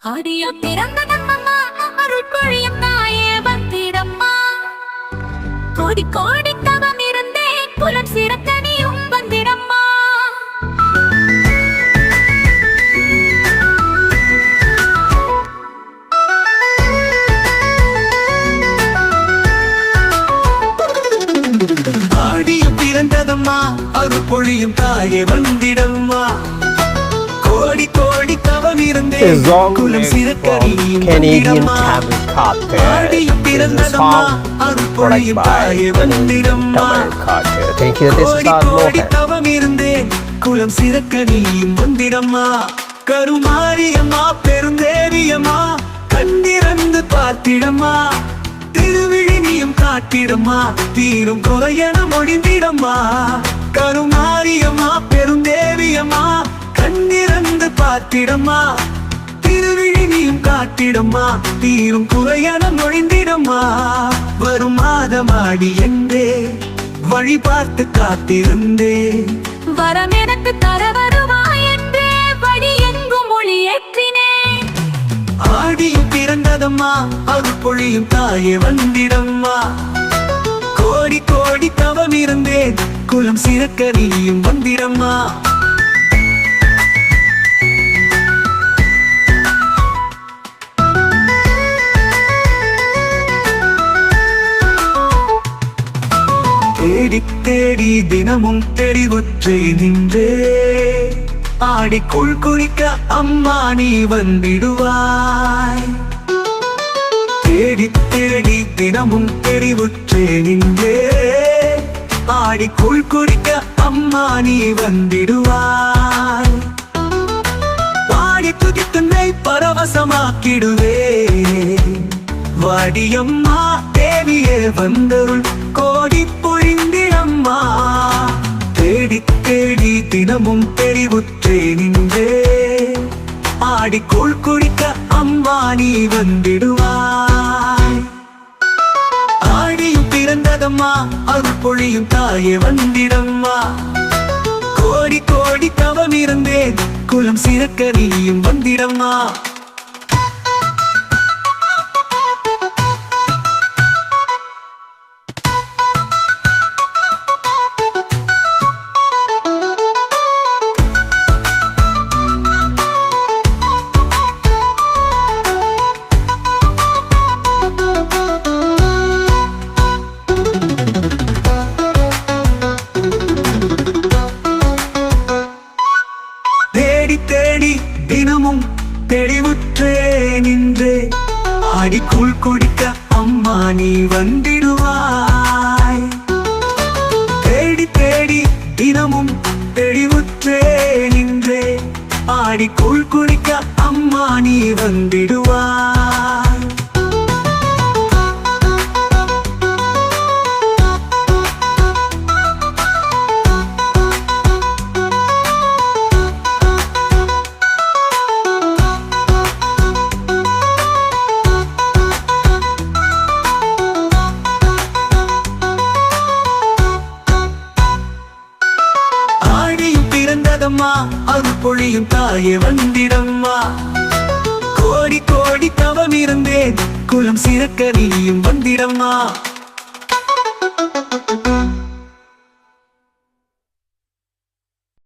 ஆடியம் பிறந்ததம்மா அருள் பொழியும் தாயே வந்திடம்மா. கோடி கோடி தவம் இருந்தே புலம் சிறக்க நீயும் வந்திடம்மா. ஆடியம் பிறந்ததம்மா அருள் பொழியும் தாயே வந்திடம்மா. கோடி கோடி தவம் இருந்தே குலம் சிறக்க நீயும் வந்திடம்மா. ஆடியம் பிறந்ததம்மா அருள் பொழியும் தாயே வந்திடம்மா. கோடி கோடி தவம் இருந்தே குலம் சிறக்க நீயும் வந்திடம்மா. கருமாரியம்மா பெருந்தேவியம்மா கண்ணிறந்து பார்த்திடம்மா. திருவிழி நீயும் காட்டிடம்மா, தீரும் குறையன மொழிந்திடம்மா. கருமாரியம்மா பெருந்தேவியம்மா கண்ணிறந்து பார்த்திடம்மா. திருவிழி நீயும் காட்டிடம்மா, தீரும் குறையன மொழிந்திடம்மா. வரும் மாதமாடி என்றே வழி பார்த்து காத்திருந்தே வரம் எனக்கு தர வருவாய் என்றே வழி எங்கும் மொழி ஏற்றினேன். ஆடியும் பிறந்ததம்மா அருள் பொழியும் தாயே வந்திடம்மா. கோடி கோடி தவம் இருந்தேன் குலம் சிறக்க நீயும் வந்திடம்மா. தேடி தேடி தினமும் தெளிவுற்றை நின்றே ஆடிக்குள் குறிக்க அம்மா நீ வந்திடுவாய். தேடி தேடி தினமும் தெரிவுற்றே நின்றே ஆடிக்குள் குறிக்க அம்மா நீ வந்திடுவாய். பாடி துதி தன்னை பரவசமாக்கிடுவே வாடியம்மா தேவியே வந்தருள் கோடி பொழிந்திடம்மா. தேடி தேடி தினமும் தெரிவுற்றே நின்றே ஆடிக்குள் குடிக்க அம்மா நீ வந்திடுவாய். ஆடியும் பிறந்ததம்மா அருள் பொழியும் தாயே வந்திடம்மா. கோடி கோடி தவம் இருந்தேன் குலம் சிறக்க நீயும் வந்திடம்மா. தேடி தினமும் தெளிவுற்றே நின்றே ஆடிக்குள் குடிக்க அம்மா நீ வந்திடுவாய். தேடி தேடி தினமும் தெளிவுற்றே நின்றே ஆடிக்குள் குடிக்க அம்மா நீ வந்திடுவாய். அருள் பொழியும் தாயே வந்திடம்மா. கோடி கோடி தவம் இருந்தேன் குலம் சிறக்க நீயும் வந்திடம்மா.